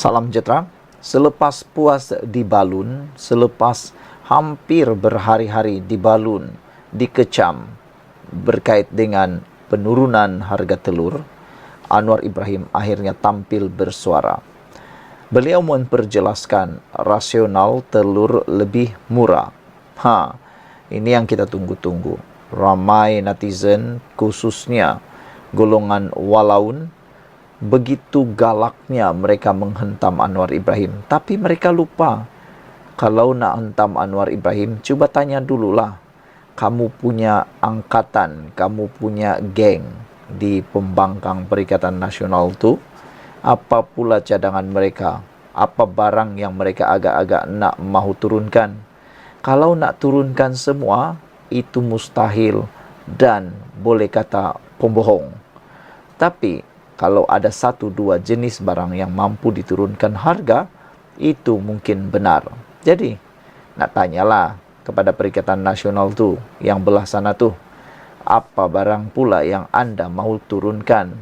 Salam sejahtera. Selepas puas di Balun, selepas hampir berhari-hari di Balun, dikecam berkait dengan penurunan harga telur, Anwar Ibrahim akhirnya tampil bersuara. Beliau memperjelaskan rasional telur lebih murah. Ini yang kita tunggu-tunggu. Ramai netizen, khususnya golongan walaun, begitu galaknya mereka menghentam Anwar Ibrahim. Tapi mereka lupa, kalau nak hentam Anwar Ibrahim, coba tanya dululah. Kamu punya angkatan, kamu punya geng di pembangkang Perikatan Nasional tu. Apa pula cadangan mereka? Apa barang yang mereka agak-agak nak mahu turunkan? Kalau nak turunkan semua, itu mustahil dan boleh kata pembohong. Tapi kalau ada 1-2 jenis barang yang mampu diturunkan harga, itu mungkin benar. Jadi, nak tanyalah kepada Perikatan Nasional tu, yang belah sana tu, apa barang pula yang anda mahu turunkan?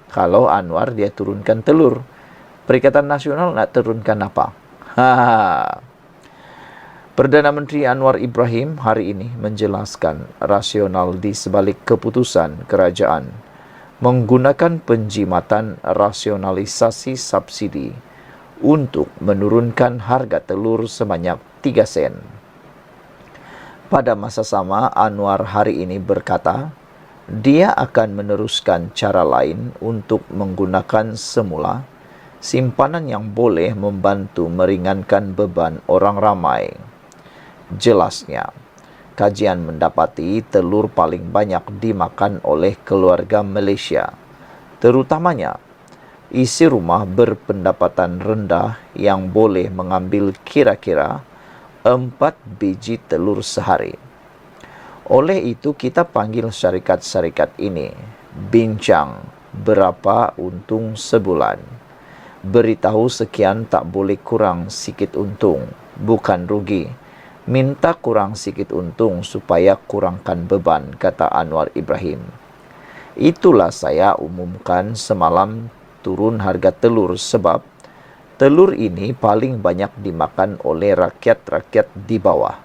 Kalau Anwar dia turunkan telur, Perikatan Nasional nak turunkan apa? Perdana Menteri Anwar Ibrahim hari ini menjelaskan rasional di sebalik keputusan kerajaan menggunakan penjimatan rasionalisasi subsidi untuk menurunkan harga telur sebanyak 3 sen. Pada masa sama, Anwar hari ini berkata, dia akan meneruskan cara lain untuk menggunakan semula simpanan yang boleh membantu meringankan beban orang ramai. Jelasnya, kajian mendapati telur paling banyak dimakan oleh keluarga Malaysia, terutamanya isi rumah berpendapatan rendah yang boleh mengambil kira-kira 4 biji telur sehari. Oleh itu kita panggil syarikat-syarikat ini, bincang berapa untung sebulan. Beritahu sekian tak boleh kurang sikit untung, bukan rugi. Minta kurang sikit untung supaya kurangkan beban, kata Anwar Ibrahim. Itulah saya umumkan semalam turun harga telur sebab telur ini paling banyak dimakan oleh rakyat-rakyat di bawah.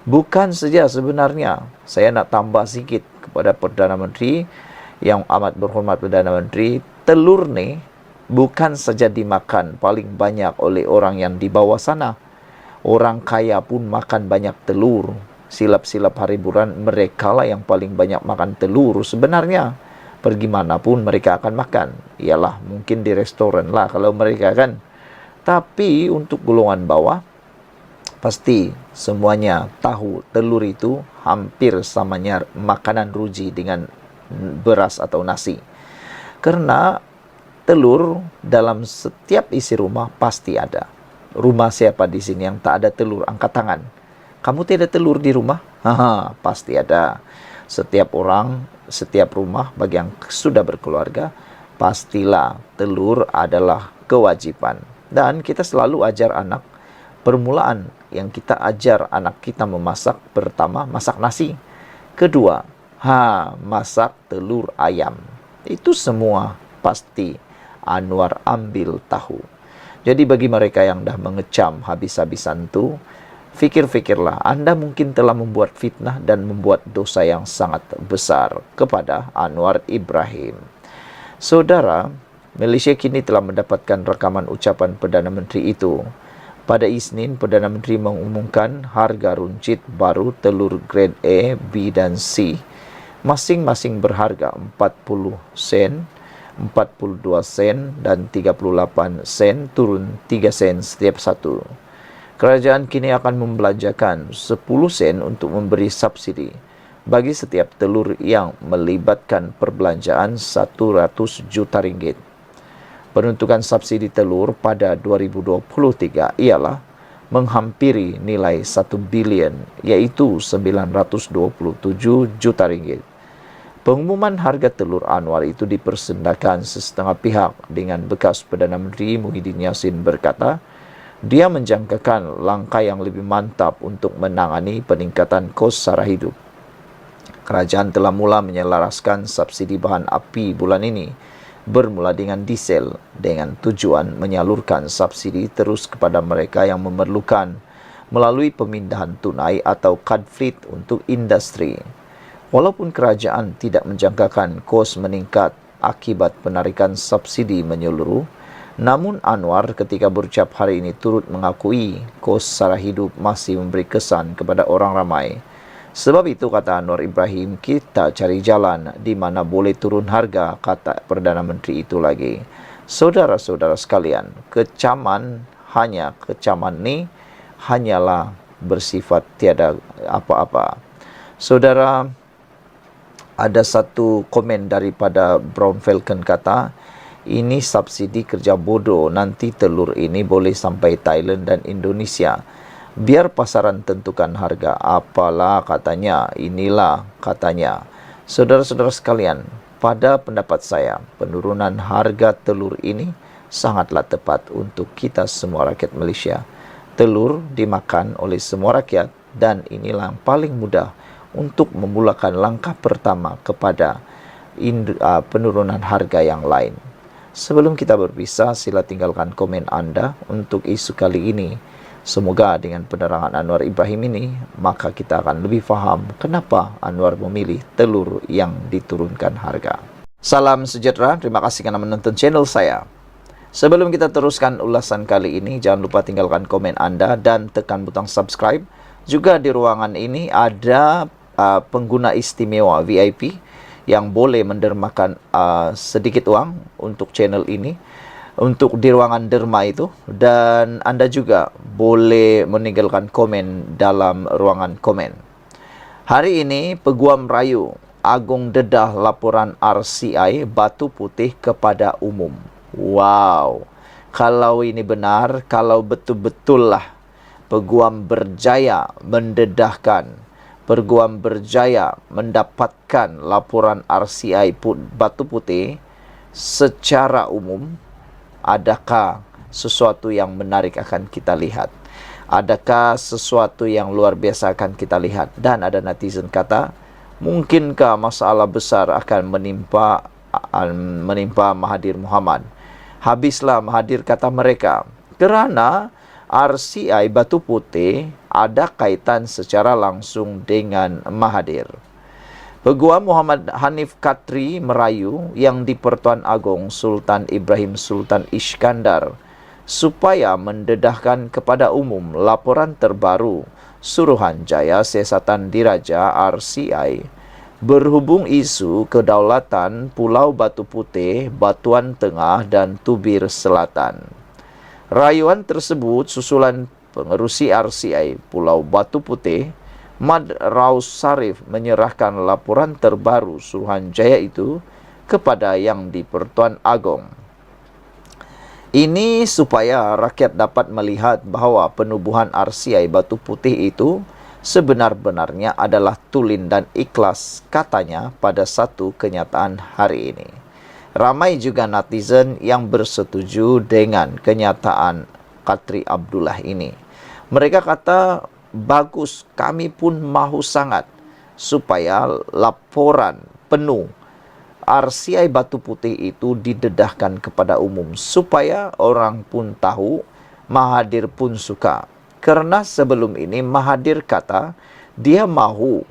Bukan saja sebenarnya, saya nak tambah sikit kepada Perdana Menteri, yang amat berhormat Perdana Menteri, telur ni bukan saja dimakan paling banyak oleh orang yang di bawah sana. Orang kaya pun makan banyak telur. Silap-silap hari bulan, mereka lah yang paling banyak makan telur sebenarnya. Pergi mana pun mereka akan makan. Ialah mungkin di restoran lah kalau mereka kan. Tapi untuk golongan bawah, pasti semuanya tahu telur itu hampir samanya makanan ruji dengan beras atau nasi. Karena telur dalam setiap isi rumah pasti ada. Rumah siapa di sini yang tak ada telur? Angkat tangan. Kamu tidak ada telur di rumah? Pasti ada. Setiap orang, setiap rumah bagi yang sudah berkeluarga, pastilah telur adalah kewajiban. Dan kita selalu ajar anak, permulaan yang kita ajar anak kita memasak, pertama masak nasi. Kedua, masak telur ayam. Itu semua pasti Anwar ambil tahu. Jadi bagi mereka yang dah mengecam habis-habisan tu, fikir-fikirlah, anda mungkin telah membuat fitnah dan membuat dosa yang sangat besar kepada Anwar Ibrahim. Saudara, Malaysia kini telah mendapatkan rakaman ucapan Perdana Menteri itu. Pada Isnin, Perdana Menteri mengumumkan harga runcit baru telur grade A, B dan C, masing-masing berharga 40 sen, 42 sen dan 38 sen, turun 3 sen setiap satu. Kerajaan kini akan membelanjakan 10 sen untuk memberi subsidi bagi setiap telur yang melibatkan perbelanjaan 100 juta ringgit. Penuntukan subsidi telur pada 2023 ialah menghampiri nilai 1 bilion, iaitu 927 juta ringgit. Pengumuman harga telur Anwar itu dipersendakan sesetengah pihak dengan bekas Perdana Menteri Muhyiddin Yassin berkata, dia menjangkakan langkah yang lebih mantap untuk menangani peningkatan kos sara hidup. Kerajaan telah mula menyelaraskan subsidi bahan api bulan ini bermula dengan diesel dengan tujuan menyalurkan subsidi terus kepada mereka yang memerlukan melalui pemindahan tunai atau card fleet untuk industri. Walaupun kerajaan tidak menjangkakan kos meningkat akibat penarikan subsidi menyeluruh, namun Anwar ketika berucap hari ini turut mengakui kos sara hidup masih memberi kesan kepada orang ramai. Sebab itu, kata Anwar Ibrahim, kita cari jalan di mana boleh turun harga, kata Perdana Menteri itu lagi. Saudara-saudara sekalian, kecaman ni hanyalah bersifat tiada apa-apa. Saudara, ada satu komen daripada Brown Falcon kata, ini subsidi kerja bodoh, nanti telur ini boleh sampai Thailand dan Indonesia. Biar pasaran tentukan harga. Apalah katanya, inilah katanya. Saudara-saudara sekalian, pada pendapat saya, penurunan harga telur ini sangatlah tepat untuk kita semua rakyat Malaysia. Telur dimakan oleh semua rakyat dan inilah yang paling mudah untuk memulakan langkah pertama kepada penurunan harga yang lain. Sebelum kita berpisah, sila tinggalkan komen anda untuk isu kali ini. Semoga dengan penerangan Anwar Ibrahim ini, maka kita akan lebih faham kenapa Anwar memilih telur yang diturunkan harga. Salam sejahtera, terima kasih kerana menonton channel saya. Sebelum kita teruskan ulasan kali ini, jangan lupa tinggalkan komen anda dan tekan butang subscribe. Juga di ruangan ini ada pengguna istimewa VIP yang boleh mendermakan sedikit uang untuk channel ini, untuk di ruangan derma itu, dan anda juga boleh meninggalkan komen dalam ruangan komen. Hari ini Peguam Merayu Agung dedah laporan RCI Batu Putih kepada umum. Wow, kalau ini benar, kalau betul-betul lah Peguam berjaya mendedahkan, Peguam berjaya mendapatkan laporan RCI Batu Putih secara umum, adakah sesuatu yang menarik akan kita lihat? Adakah sesuatu yang luar biasa akan kita lihat? Dan ada netizen kata, mungkinkah masalah besar akan menimpa Mahathir Mohamad? Habislah Mahathir, kata mereka, kerana RCI Batu Putih ada kaitan secara langsung dengan Mahathir. Peguam Muhammad Hanif Katri merayu yang di-Pertuan Agong Sultan Ibrahim Sultan Iskandar supaya mendedahkan kepada umum laporan terbaru Suruhanjaya Siasatan Diraja RCI berhubung isu kedaulatan Pulau Batu Putih, Batuan Tengah dan Tubir Selatan. Rayuan tersebut susulan pengerusi RCI Pulau Batu Putih, Mad Raus Sarif, menyerahkan laporan terbaru Suruhanjaya itu kepada Yang di-Pertuan Agong. Ini supaya rakyat dapat melihat bahawa penubuhan RCI Batu Putih itu sebenar-benarnya adalah tulen dan ikhlas, katanya pada satu kenyataan hari ini. Ramai juga netizen yang bersetuju dengan kenyataan Katri Abdullah ini. Mereka kata, bagus, kami pun mahu sangat supaya laporan penuh RCI Batu Putih itu didedahkan kepada umum, supaya orang pun tahu, Mahathir pun suka. Kerana sebelum ini Mahathir kata dia mahu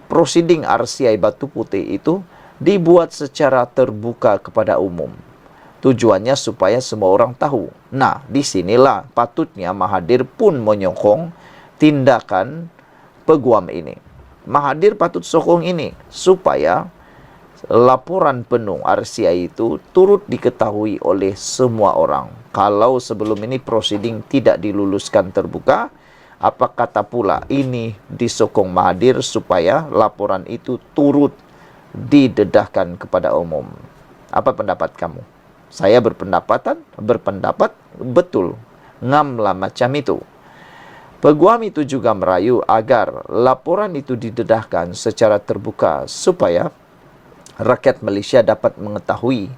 proceeding RCI Batu Putih itu dibuat secara terbuka kepada umum. Tujuannya supaya semua orang tahu. Nah, di sinilah patutnya Mahathir pun menyokong tindakan peguam ini. Mahathir patut sokong ini supaya laporan penuh RCI itu turut diketahui oleh semua orang. Kalau sebelum ini proceeding tidak diluluskan terbuka, apa kata pula ini disokong Mahathir supaya laporan itu turut didedahkan kepada umum. Apa pendapat kamu? Saya berpendapat betul, ngamlah macam itu. Peguam itu juga merayu agar laporan itu didedahkan secara terbuka supaya rakyat Malaysia dapat mengetahui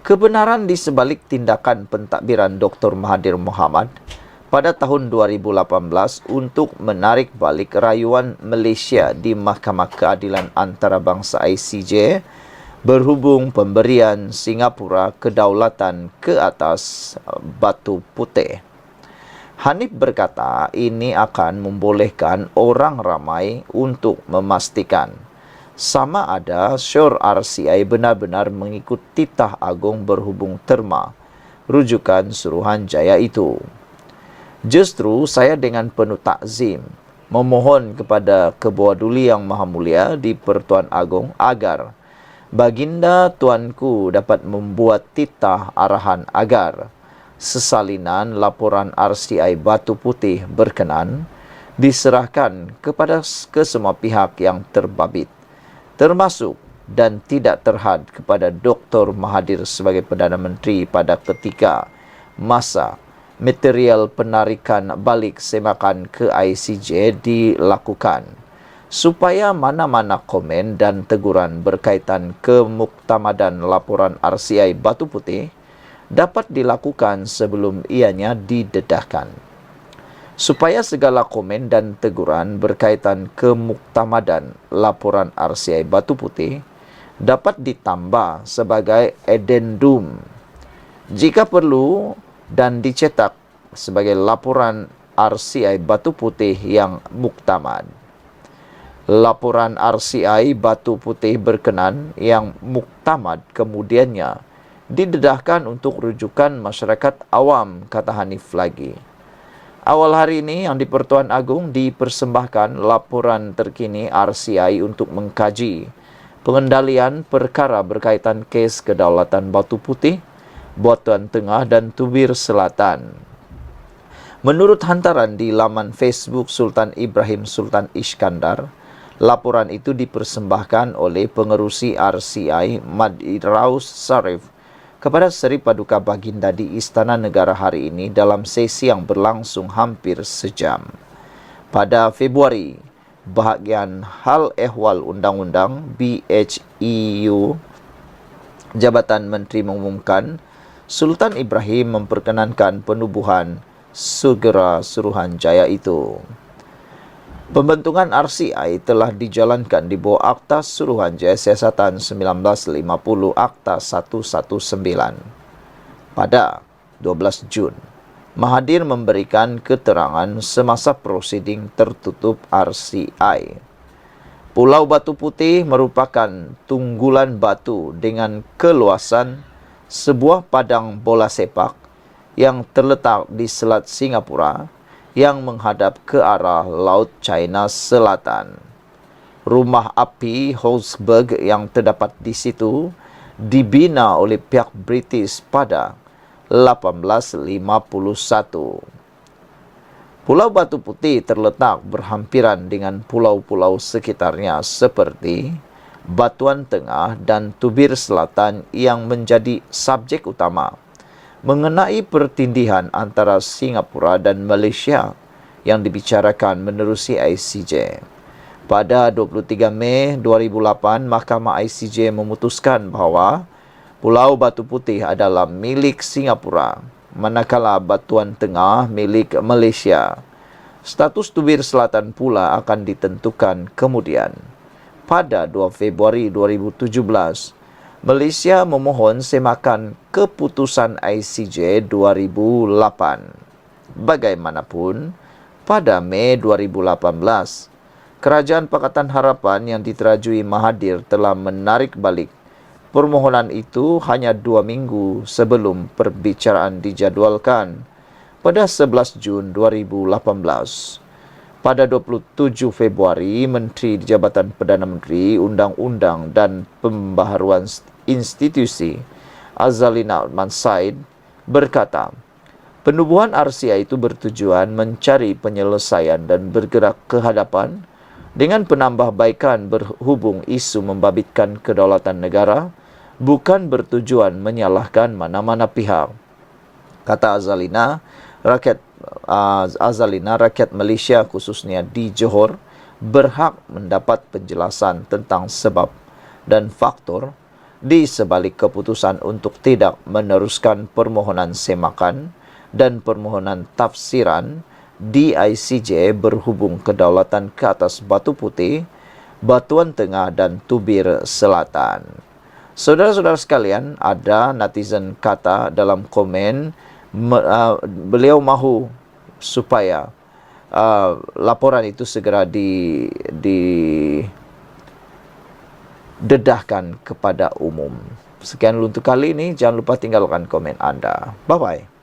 kebenaran di sebalik tindakan pentadbiran Dr. Mahathir Mohamad pada tahun 2018 untuk menarik balik rayuan Malaysia di Mahkamah Keadilan Antarabangsa ICJ berhubung pemberian Singapura kedaulatan ke atas Batu Putih. Hanif berkata ini akan membolehkan orang ramai untuk memastikan sama ada syur RCI benar-benar mengikut titah agung berhubung terma rujukan Suruhanjaya itu. Justru saya dengan penuh takzim memohon kepada Ketua Duli Yang Maha Mulia di Pertuan Agong agar Baginda Tuanku dapat membuat titah arahan agar sesalinan laporan RCI Batu Putih berkenan diserahkan kepada kesemua pihak yang terbabit, termasuk dan tidak terhad kepada Dr. Mahathir sebagai Perdana Menteri pada ketika masa material penarikan balik semakan ke ICJ dilakukan, supaya mana-mana komen dan teguran berkaitan kemuktamadan laporan RCI Batu Putih dapat dilakukan sebelum ianya didedahkan. Supaya segala komen dan teguran berkaitan kemuktamadan laporan RCI Batu Putih dapat ditambah sebagai addendum jika perlu dan dicetak sebagai laporan RCI Batu Putih yang muktamad. Laporan RCI Batu Putih berkenan yang muktamad kemudiannya didedahkan untuk rujukan masyarakat awam, kata Hanif lagi. Awal hari ini yang di Pertuan Agong dipersembahkan laporan terkini RCI untuk mengkaji pengendalian perkara berkaitan kes kedaulatan Batu Putih, Butuan Tengah dan Tubir Selatan. Menurut hantaran di laman Facebook Sultan Ibrahim Sultan Iskandar, laporan itu dipersembahkan oleh pengerusi RCI Madiraus Sarif kepada Seri Paduka Baginda di Istana Negara hari ini dalam sesi yang berlangsung hampir sejam. Pada Februari, bahagian Hal Ehwal Undang-Undang BHEU Jabatan Menteri mengumumkan Sultan Ibrahim memperkenankan penubuhan segera Suruhanjaya itu. Pembentukan RCI telah dijalankan di bawah Akta Suruhanjaya Siasatan 1950 Akta 119. Pada 12 Jun, Mahathir memberikan keterangan semasa prosiding tertutup RCI. Pulau Batu Putih merupakan tunggulan batu dengan keluasan sebuah padang bola sepak yang terletak di Selat Singapura yang menghadap ke arah Laut China Selatan. Rumah api Holzberg yang terdapat di situ dibina oleh pihak British pada 1851. Pulau Batu Putih terletak berhampiran dengan pulau-pulau sekitarnya seperti Batuan Tengah dan Tubir Selatan yang menjadi subjek utama mengenai pertindihan antara Singapura dan Malaysia yang dibicarakan menerusi ICJ. Pada 23 Mei 2008, Mahkamah ICJ memutuskan bahawa Pulau Batu Putih adalah milik Singapura, manakala Batuan Tengah milik Malaysia. Status Tubir Selatan pula akan ditentukan kemudian. Pada 2 Februari 2017, Malaysia memohon semakan keputusan ICJ 2008. Bagaimanapun, pada Mei 2018, Kerajaan Pakatan Harapan yang diterajui Mahathir telah menarik balik permohonan itu hanya 2 minggu sebelum perbicaraan dijadualkan pada 11 Jun 2018. Pada 27 Februari, Menteri di Jabatan Perdana Menteri, Undang-Undang dan Pembaharuan Institusi Azalina Othman Said berkata, penubuhan RCI itu bertujuan mencari penyelesaian dan bergerak ke hadapan dengan penambahbaikan berhubung isu membabitkan kedaulatan negara, bukan bertujuan menyalahkan mana-mana pihak. Kata Azalina, rakyat Malaysia khususnya di Johor berhak mendapat penjelasan tentang sebab dan faktor di sebalik keputusan untuk tidak meneruskan permohonan semakan dan permohonan tafsiran di ICJ berhubung kedaulatan ke atas Batu Putih, Batuan Tengah dan Tubir Selatan. Saudara-saudara sekalian, ada netizen kata dalam komen, beliau mahu supaya laporan itu segera didedahkan kepada umum. Sekian untuk kali ini, jangan lupa tinggalkan komen Anda. Bye-bye.